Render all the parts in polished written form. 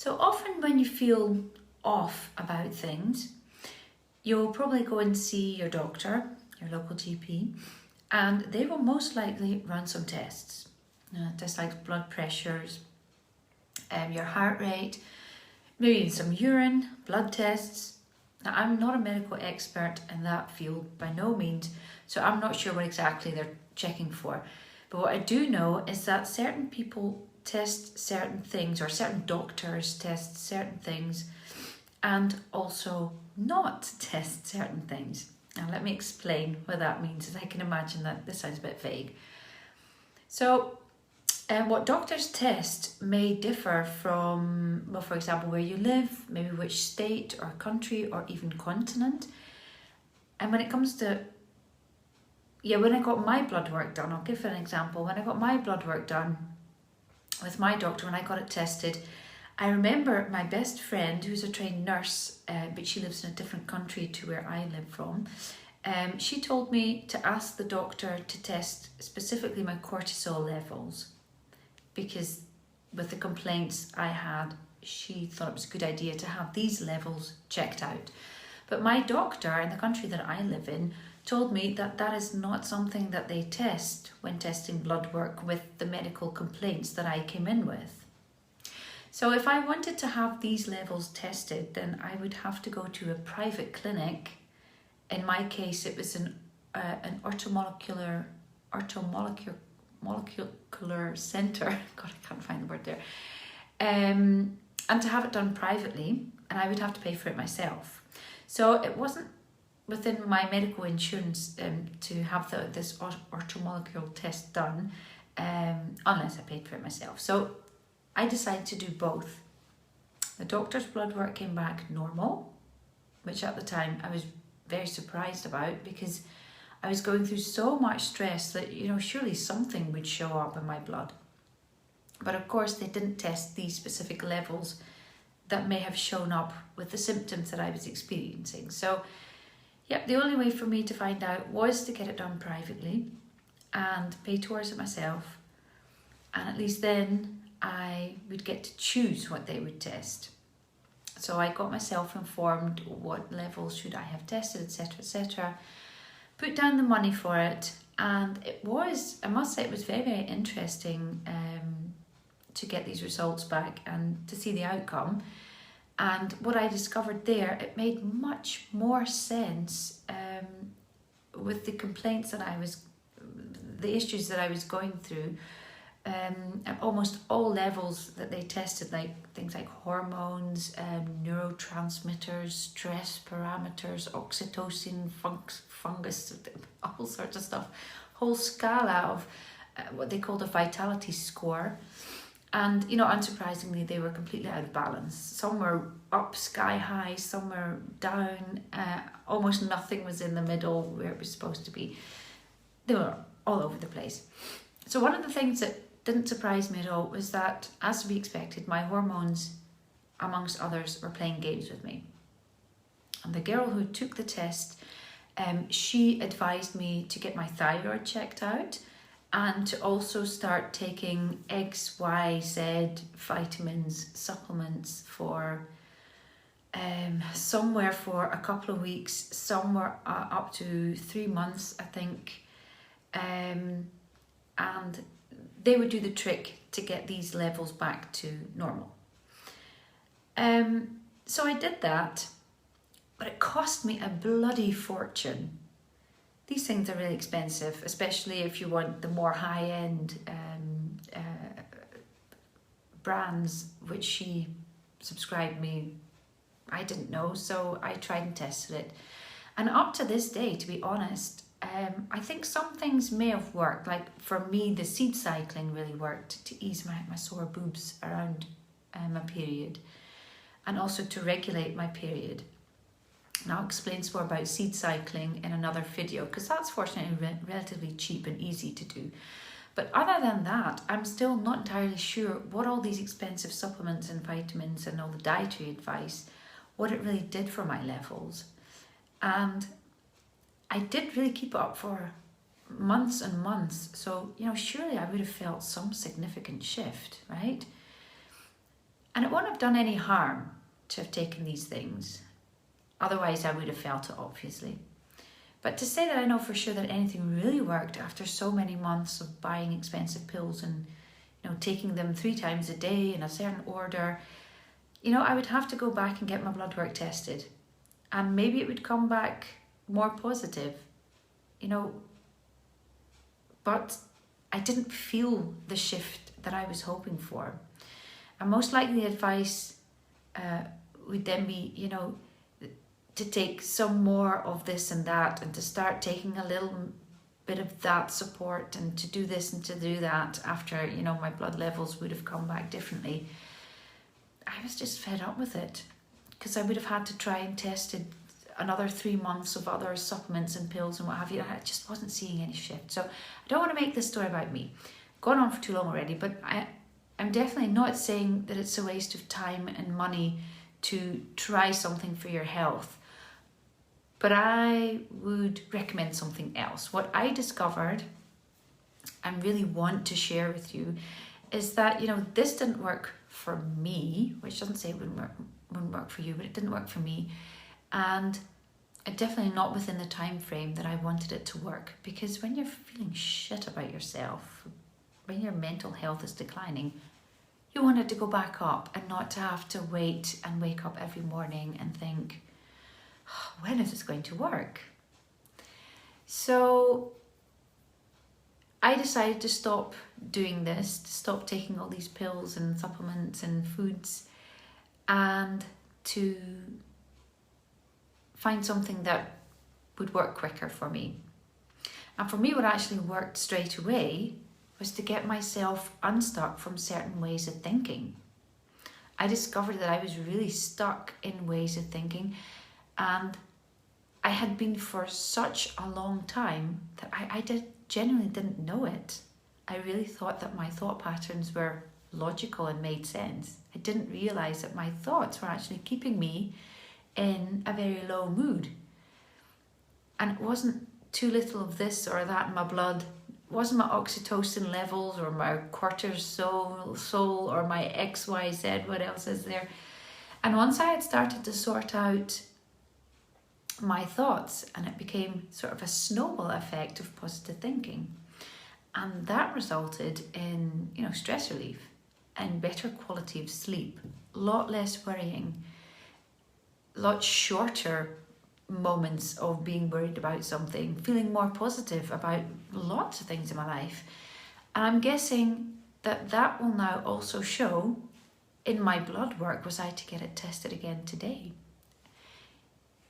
So often when you feel off about things, you'll probably go and see your doctor, your local GP, and they will most likely run some tests. Tests like blood pressures, your heart rate, maybe even some urine, blood tests. Now, I'm not a medical expert in that field by no means, so I'm not sure what exactly they're checking for. But what I do know is that certain people test certain things, or certain doctors test certain things, and also not test certain things. Now let me explain what that means, as I can imagine that this sounds a bit vague. So what doctors test may differ from, well, for example, where you live, maybe which state or country or even continent. And when it comes to, when I got my blood work done, I'll give an example. When I got my blood work done with my doctor, when I got it tested, I remember my best friend, who's a trained nurse, but she lives in a different country to where I live from. She told me to ask the doctor to test specifically my cortisol levels, because with the complaints I had, she thought it was a good idea to have these levels checked out. But my doctor in the country that I live in told me that that is not something that they test when testing blood work with the medical complaints that I came in with. So if I wanted to have these levels tested, then I would have to go to a private clinic. In my case, it was an orthomolecular centre. God, I can't find the word there. And to have it done privately, and I would have to pay for it myself. So it wasn't within my medical insurance to have this orthomolecular test done, unless I paid for it myself. So I decided to do both. The doctor's blood work came back normal, which at the time I was very surprised about, because I was going through so much stress that, surely something would show up in my blood. But of course they didn't test these specific levels that may have shown up with the symptoms that I was experiencing. So the only way for me to find out was to get it done privately and pay towards it myself. And at least then I would get to choose what they would test. So I got myself informed what levels should I have tested, etc., etc. Put down the money for it, and I must say, it was very, very interesting to get these results back and to see the outcome. And what I discovered there, it made much more sense with the complaints that the issues that I was going through. At almost all levels that they tested, like things like hormones, neurotransmitters, stress parameters, oxytocin, fungus, all sorts of stuff, whole scala of what they called a vitality score. And, unsurprisingly, they were completely out of balance. Some were up sky high, some were down, almost nothing was in the middle where it was supposed to be. They were all over the place. So one of the things that didn't surprise me at all was that, as to be expected, my hormones, amongst others, were playing games with me. And the girl who took the test, she advised me to get my thyroid checked out and to also start taking X, Y, Z vitamins, supplements for somewhere for a couple of weeks, somewhere up to 3 months, I think. And they would do the trick to get these levels back to normal. So I did that, but it cost me a bloody fortune. These things are really expensive, especially if you want the more high-end brands, which she subscribed me. I didn't know, so I tried and tested it. And up to this day, to be honest, I think some things may have worked. Like for me, the seed cycling really worked to ease my sore boobs around my period, and also to regulate my period. And I'll explain some more about seed cycling in another video, because that's fortunately relatively cheap and easy to do. But other than that, I'm still not entirely sure what all these expensive supplements and vitamins and all the dietary advice, what it really did for my levels. And I did really keep it up for months and months. So, surely I would have felt some significant shift, right? And it won't have done any harm to have taken these things. Otherwise, I would have felt it, obviously. But to say that I know for sure that anything really worked after so many months of buying expensive pills and taking them 3 times a day in a certain order, I would have to go back and get my blood work tested. And maybe it would come back more positive, but I didn't feel the shift that I was hoping for. And most likely the advice would then be, to take some more of this and that, and to start taking a little bit of that support, and to do this and to do that after, my blood levels would have come back differently. I was just fed up with it, because I would have had to try and test it another 3 months of other supplements and pills and what have you. I just wasn't seeing any shift. So I don't want to make this story about me. Gone on for too long already, but I'm definitely not saying that it's a waste of time and money to try something for your health. But I would recommend something else. What I discovered and really want to share with you is that, this didn't work for me, which doesn't say it wouldn't work for you, but it didn't work for me. And definitely not within the time frame that I wanted it to work. Because when you're feeling shit about yourself, when your mental health is declining, you want it to go back up and not to have to wait and wake up every morning and think, when is this going to work? So I decided to stop doing this, to stop taking all these pills and supplements and foods, and to find something that would work quicker for me. And for me, what actually worked straight away was to get myself unstuck from certain ways of thinking. I discovered that I was really stuck in ways of thinking, and I had been for such a long time that I genuinely didn't know it. I really thought that my thought patterns were logical and made sense. I didn't realise that my thoughts were actually keeping me in a very low mood. And it wasn't too little of this or that in my blood. It wasn't my oxytocin levels or my cortisol or my XYZ, what else is there. And once I had started to sort out my thoughts, and it became sort of a snowball effect of positive thinking, and that resulted in stress relief and better quality of sleep, a lot less worrying, a lot shorter moments of being worried about something, feeling more positive about lots of things in my life. And I'm guessing that will now also show in my blood work, was I to get it tested again today.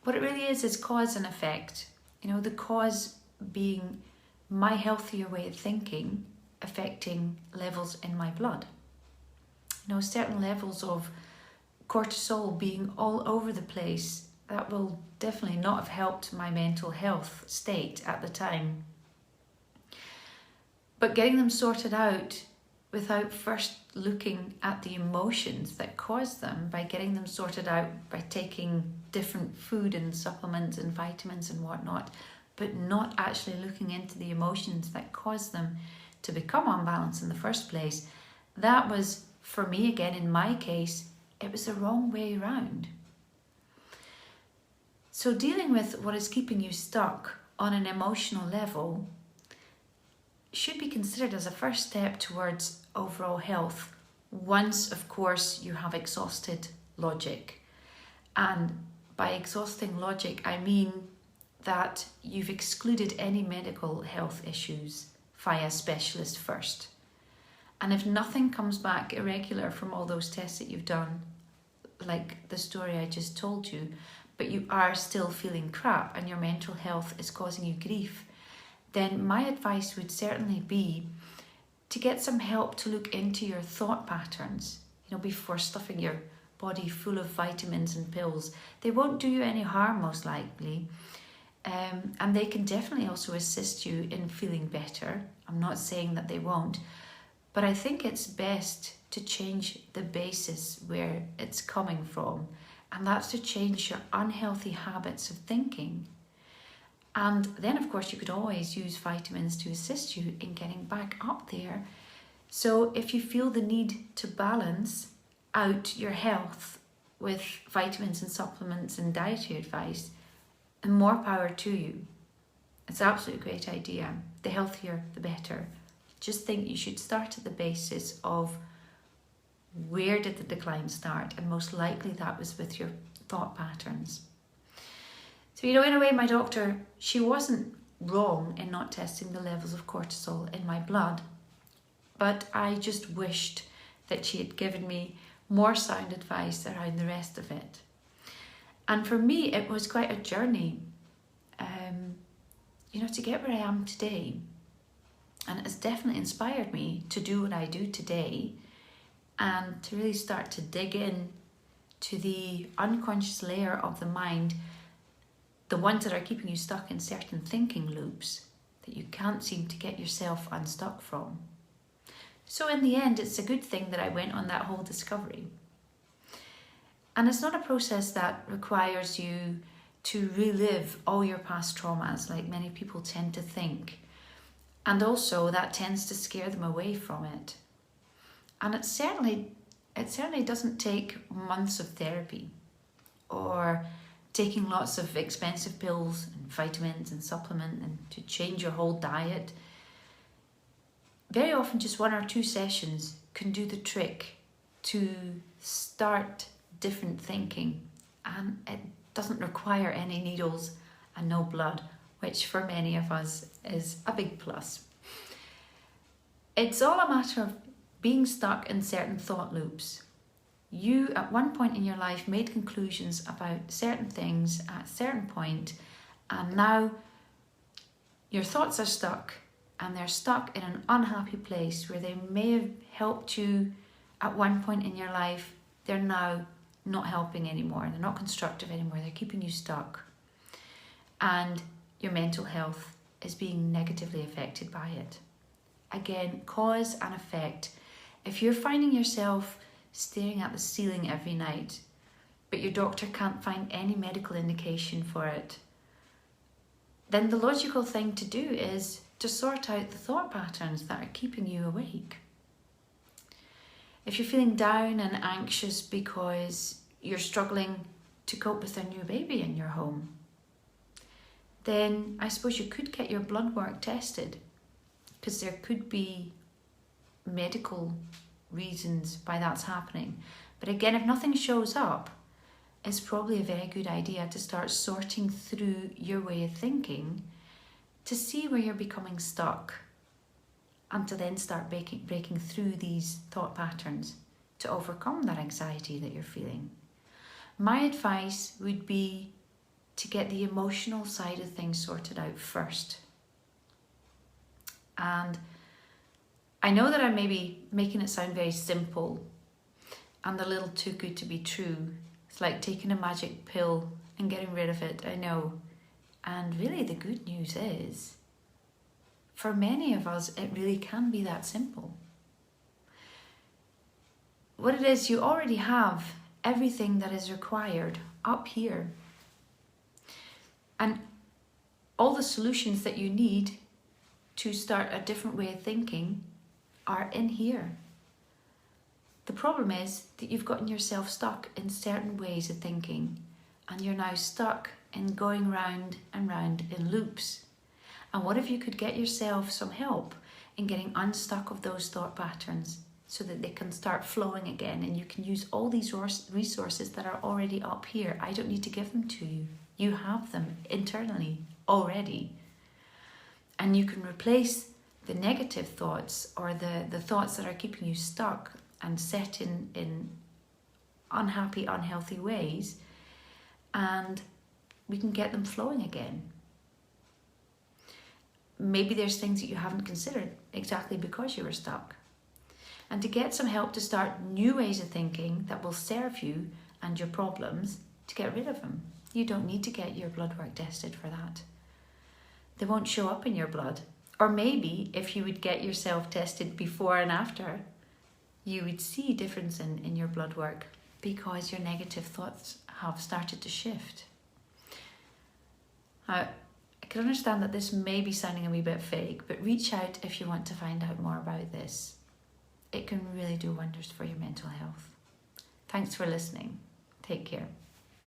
What it really is cause and effect. The cause being my healthier way of thinking affecting levels in my blood. Certain levels of cortisol being all over the place, that will definitely not have helped my mental health state at the time. But getting them sorted out without first looking at the emotions that cause them, by getting them sorted out by taking different food and supplements and vitamins and whatnot, but not actually looking into the emotions that cause them to become unbalanced in the first place, that was, for me again, in my case, it was the wrong way around. So dealing with what is keeping you stuck on an emotional level should be considered as a first step towards overall health, once, of course, you have exhausted logic. And by exhausting logic, I mean that you've excluded any medical health issues via specialist first. And if nothing comes back irregular from all those tests that you've done, like the story I just told you, but you are still feeling crap and your mental health is causing you grief, then my advice would certainly be to get some help to look into your thought patterns, before stuffing your body full of vitamins and pills. They won't do you any harm, most likely. And they can definitely also assist you in feeling better. I'm not saying that they won't, but I think it's best to change the basis where it's coming from, and that's to change your unhealthy habits of thinking. And then, of course, you could always use vitamins to assist you in getting back up there. So if you feel the need to balance out your health with vitamins and supplements and dietary advice, and more power to you. It's an absolutely great idea. The healthier, the better. Just think you should start at the basis of where did the decline start, and most likely that was with your thought patterns. So, in a way, my doctor, she wasn't wrong in not testing the levels of cortisol in my blood, but I just wished that she had given me more sound advice around the rest of it. And for me, it was quite a journey, to get where I am today. And it has definitely inspired me to do what I do today and to really start to dig in to the unconscious layer of the mind, the ones that are keeping you stuck in certain thinking loops that you can't seem to get yourself unstuck from. So in the end, it's a good thing that I went on that whole discovery. And it's not a process that requires you to relive all your past traumas like many people tend to think. And also that tends to scare them away from it. And it certainly doesn't take months of therapy or taking lots of expensive pills and vitamins and supplement and to change your whole diet. Very often just 1 or 2 sessions can do the trick to start different thinking, and it doesn't require any needles and no blood, which for many of us is a big plus. It's all a matter of being stuck in certain thought loops. You, at one point in your life, made conclusions about certain things at a certain point, and now your thoughts are stuck, and they're stuck in an unhappy place where they may have helped you at one point in your life. They're now not helping anymore. They're not constructive anymore. They're keeping you stuck. And your mental health is being negatively affected by it. Again, cause and effect. If you're finding yourself staring at the ceiling every night, but your doctor can't find any medical indication for it, then the logical thing to do is to sort out the thought patterns that are keeping you awake. If you're feeling down and anxious because you're struggling to cope with a new baby in your home, then I suppose you could get your blood work tested, because there could be medical reasons why that's happening. But again, if nothing shows up, it's probably a very good idea to start sorting through your way of thinking to see where you're becoming stuck, and to then start breaking through these thought patterns to overcome that anxiety that you're feeling. My advice would be to get the emotional side of things sorted out first. And I know that I may be making it sound very simple and a little too good to be true. It's like taking a magic pill and getting rid of it, I know. And really the good news is, for many of us, it really can be that simple. What it is, you already have everything that is required up here. And all the solutions that you need to start a different way of thinking are in here. The problem is that you've gotten yourself stuck in certain ways of thinking, and you're now stuck in going round and round in loops. And what if you could get yourself some help in getting unstuck of those thought patterns so that they can start flowing again, and you can use all these resources that are already up here. I don't need to give them to you. You have them internally already. And you can replace the negative thoughts or the thoughts that are keeping you stuck and set in unhappy, unhealthy ways, and we can get them flowing again. Maybe there's things that you haven't considered exactly because you were stuck. And to get some help to start new ways of thinking that will serve you and your problems, to get rid of them. You don't need to get your blood work tested for that. They won't show up in your blood. Or maybe if you would get yourself tested before and after, you would see a difference in your blood work because your negative thoughts have started to shift. I can understand that this may be sounding a wee bit fake, but reach out if you want to find out more about this. It can really do wonders for your mental health. Thanks for listening. Take care.